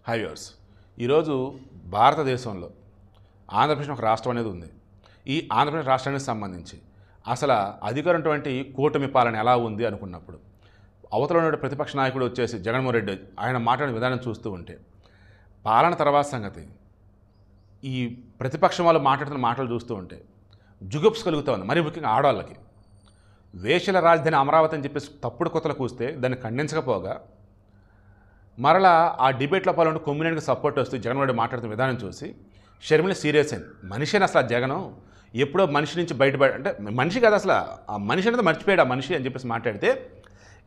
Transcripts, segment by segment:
High viewers, ఈరోజు భారతదేశంలో ఆంధ్రప్రదేశ్ ఒక రాష్ట్రం అనేది ఉంది. ఈ ఆంధ్రప్రదేశ్ రాష్ట్రానికి సంబంధించి అసలు అధికారమైనటువంటి కూటమి పాలన ఎలా ఉంది అనుకున్నప్పుడు అవతల ఉన్న ప్రతిపక్ష నాయకుడు వచ్చేసి జగన్మోహన్ రెడ్డి ఆయన మాట్లాడిన విధానం చూస్తూ ఉంటే పాలన తర్వాత సంగతి ఈ ప్రతిపక్షం వాళ్ళు మాట్లాడుతున్న మాటలు చూస్తూ ఉంటే జుగుప్స్ కలుగుతూ ఉంది. మరి ముఖ్యంగా ఆడవాళ్ళకి వేషల రాజధాని అమరావతి అని చెప్పేసి తప్పుడు కొత్తలు కూస్తే దాన్ని ఖండించకపోగా మరలా ఆ డిబేట్లో పాల్గొంటూ కొమ్మినేనికి సపోర్ట్ వస్తూ జగన్మోహన్ రెడ్డి మాట్లాడుతున్న విధానం చూసి షర్మిల సీరియస్ అయింది. మనిషిని అసలు ఆ జగనం ఎప్పుడో మనిషి నుంచి బయటపడి అంటే మనిషి కాదు అసలు ఆ మనిషి అనేది మర్చిపోయాడు ఆ మనిషి అని చెప్పేసి మాట్లాడితే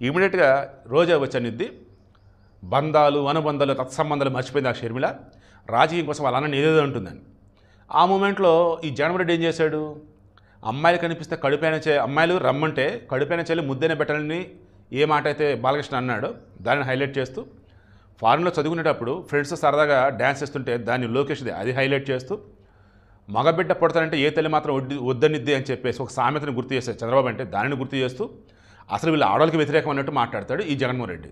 ఇమీడియట్గా రోజా వచ్చనిద్ది బంధాలు అనుబంధాలు తత్సంబంధాలు మర్చిపోయింది ఆ షర్మిల. రాజకీయం కోసం వాళ్ళ అన్న ఏదేదో ఉంటుందని ఆ మూమెంట్లో ఈ జగన్మోహన్ రెడ్డి ఏం చేశాడు, అమ్మాయిలు కనిపిస్తే కడుపైన అమ్మాయిలు రమ్మంటే కడుపైన చెల్లి ముద్దైన పెట్టాలని ఏ మాట అయితే బాలకృష్ణ అన్నాడో దానిని హైలైట్ చేస్తూ ఫారెన్లో చదువుకునేటప్పుడు ఫ్రెండ్స్ సరదాగా డ్యాన్స్ చేస్తుంటే దాన్ని లోకేష్ది అది హైలైట్ చేస్తూ మగబిడ్డ పుడతానంటే ఏ తల్లి మాత్రం వద్దనిద్ది అని చెప్పేసి ఒక సామెతను గుర్తు చేశారు చంద్రబాబు. అంటే దానిని గుర్తు చేస్తూ అసలు వీళ్ళు ఆడవాళ్ళకి వ్యతిరేకం అన్నట్టు మాట్లాడతాడు ఈ జగన్మోహన్ రెడ్డి.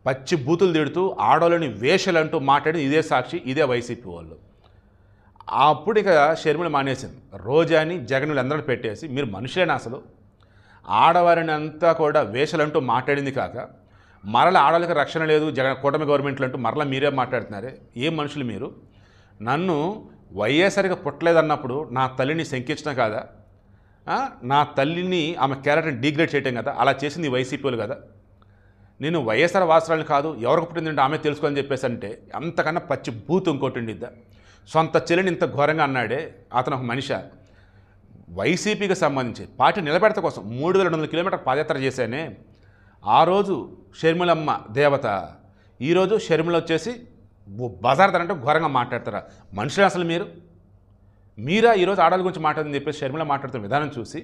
పచ్చి బూతులు తిడుతూ ఆడవాళ్ళని వేషలంటూ మాట్లాడి ఇదే సాక్షి, ఇదే వైసీపీ వాళ్ళు. అప్పుడు ఇక షర్మిల మానేసింది. రోజాని జగన్ వీళ్ళందరినీ పెట్టేసి మీరు మనుషులేనా అసలు ఆడవారిని అంతా కూడా వేషలంటూ మాట్లాడింది కాక మరల ఆడవాళ్ళకి రక్షణ లేదు కూటమి గవర్నమెంట్లు అంటూ మరలా మీరే మాట్లాడుతున్నారే ఏం మనుషులు మీరు? నన్ను వైఎస్ఆర్గా పుట్టలేదన్నప్పుడు నా తల్లిని శంకించడం కాదా, నా తల్లిని ఆమె క్యారెక్టర్ని డిగ్రేడ్ చేయటం కదా, అలా చేసింది వైసీపీలు కదా. నేను వైఎస్ఆర్ వాసరాలను కాదు ఎవరికి పుట్టిందంటే ఆమె తెలుసుకోని చెప్పేసి అంటే అంతకన్నా పచ్చి బూత్ ఇంకోటి ఉండిద్దా? సొంత చెల్లిని ఇంత ఘోరంగా అన్నాడే అతను ఒక మనిషి. వైసీపీకి సంబంధించి పార్టీ నిలబెడత కోసం 3200 కిలోమీటర్ పాదయాత్ర చేశానే. ఆ రోజు షర్మిలమ్మ దేవత, ఈరోజు షర్మిల వచ్చేసి బజార్ ధర అంటే ఘోరంగా మాట్లాడతారా? మనుషులు అసలు మీరా ఈరోజు ఆడవాళ్ళ గురించి మాట్లాడదని చెప్పేసి షర్మిల మాట్లాడుతున్న విధానం చూసి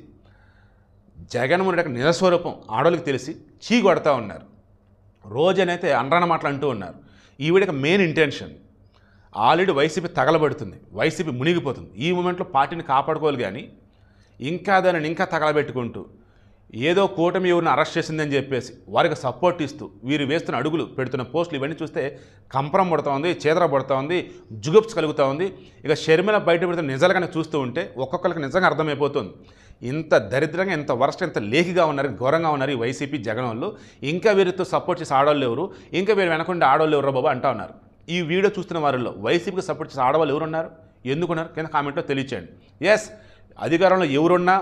జగన్మోహన్ రెడ్డి నిజస్వరూపం ఆడవాళ్ళకి తెలిసి చీ కొడతా ఉన్నారు. రోజనైతే అనరాన మాటలు అంటూ ఉన్నారు. ఈవిడకి మెయిన్ ఇంటెన్షన్ ఆల్రెడీ వైసీపీ తగలబడుతుంది, వైసీపీ మునిగిపోతుంది. ఈ మూమెంట్లో పార్టీని కాపాడుకోవాలి కానీ ఇంకా దానిని ఇంకా తగలబెట్టుకుంటూ ఏదో కూటమి ఎవరిని అరెస్ట్ చేసిందని చెప్పేసి వారికి సపోర్ట్ ఇస్తూ వీరు వేస్తున్న అడుగులు పెడుతున్న పోస్టులు ఇవన్నీ చూస్తే కంపరం పడుతూ ఉంది, చేదర పడుతూ ఉంది, జుగుప్స్ కలుగుతూ ఉంది. ఇక షర్మిల బయట పెడుతున్న నిజాలుగానే చూస్తూ ఉంటే ఒక్కొక్కరికి నిజంగా అర్థమైపోతుంది ఇంత దరిద్రంగా ఇంత వరస్ట్ ఇంత లేఖిగా ఉన్నారు, ఘోరంగా ఉన్నారు ఈ వైసీపీ జగన్ వాళ్ళు. ఇంకా వీరితో సపోర్ట్ చేసి ఆడవాళ్ళు ఎవరు, ఇంకా వీరు వెనకుండా ఆడవాళ్ళు ఎవరో బాబా అంటూ ఉన్నారు. ఈ వీడియో చూస్తున్న వారిలో వైసీపీకి సపోర్ట్ చేసి ఆడవాళ్ళు ఎవరున్నారు, ఎందుకున్నారు కింద కామెంట్లో తెలియచేయండి. ఎస్, అధికారంలో ఎవరున్నా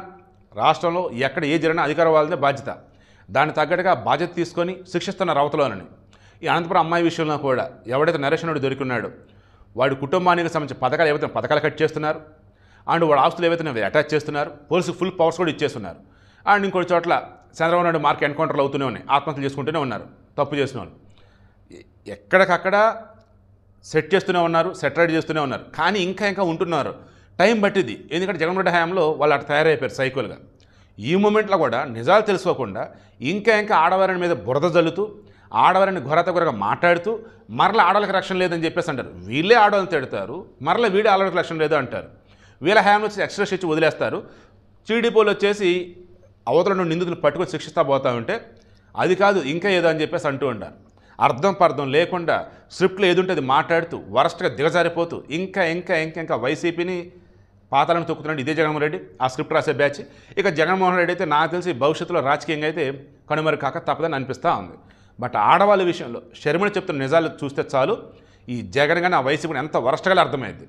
రాష్ట్రంలో ఎక్కడ ఏ జరిగినా అధికారం వాళ్ళదే బాధ్యత. దాన్ని తగ్గట్టుగా బాధ్యత తీసుకొని శిక్షిస్తున్న అవతలోనని. ఈ అనంతపురం అమ్మాయి విషయంలో కూడా ఎవడైతే నరేషనుడు దొరికిన్నాడో వాడి కుటుంబానికి సంబంధించిన పథకాలు ఏవైతే పథకాలు కట్ చేస్తున్నారు అండ్ వాడు ఆస్తులు ఏవైతే అటాచ్ చేస్తున్నారు, పోలీసు ఫుల్ పవర్స్ కూడా ఇచ్చేస్తున్నారు. అండ్ ఇంకొన్ని చోట్ల చంద్రబాబు నాయుడు మార్క్ ఎన్కౌంటర్లు అవుతూనే ఉన్నాయి, ఆత్మహత్యలు చేసుకుంటూనే ఉన్నారు తప్పు చేసిన వాళ్ళు. ఎక్కడికక్కడ సెట్ చేస్తూనే ఉన్నారు, సెటరైడ్ చేస్తూనే ఉన్నారు. కానీ ఇంకా ఉంటున్నారు. టైం పట్టింది, ఎందుకంటే జగన్మోహన్ రెడ్డి హయాంలో వాళ్ళు అటు తయారైపోయారు సైకోలుగా. ఈ మూమెంట్లో కూడా నిజాలు తెలుసుకోకుండా ఇంకా ఆడవారిని మీద బురద జల్లుతూ ఆడవారిని ఘోరగా మాట్లాడుతూ మరలా ఆడవాళ్ళకి రక్షణ లేదని చెప్పేసి అంటారు. వీళ్ళే ఆడవాళ్ళని తిడతారు, మరలా వీడే ఆడవాళ్ళకి రక్షణ లేదు అంటారు. వీళ్ళ హయాంలో వచ్చి ఎక్స్ట్రా ఇచ్చి వదిలేస్తారు. టీడీపీలు వచ్చేసి అవతల నిందితులు పట్టుకొని శిక్షిస్తూ పోతా ఉంటే అది కాదు ఇంకా ఏదో అని చెప్పేసి అంటూ ఉంటారు. అర్థం పర్థం లేకుండా స్క్రిప్ట్లో ఏది ఉంటే అది మాట్లాడుతూ వరస్ట్గా దిగజారిపోతూ ఇంకా వైసీపీని పాతాలను తొక్కుతున్నాడు ఇదే జగన్మోహన్ రెడ్డి, ఆ స్క్రిప్ట్ రాసే బ్యాచ్. ఇక జగన్మోహన్ రెడ్డి అయితే నాకు తెలిసి భవిష్యత్తులో రాజకీయంగా అయితే కనుమరు కాక తప్పదని అనిపిస్తూ ఉంది. బట్ ఆడవాళ్ళ విషయంలో షర్మిల చెప్తున్న నిజాలు చూస్తే చాలు ఈ జగన్ కానీ ఆ వైసీపీని ఎంత వరస్ట్గా అర్థమైంది.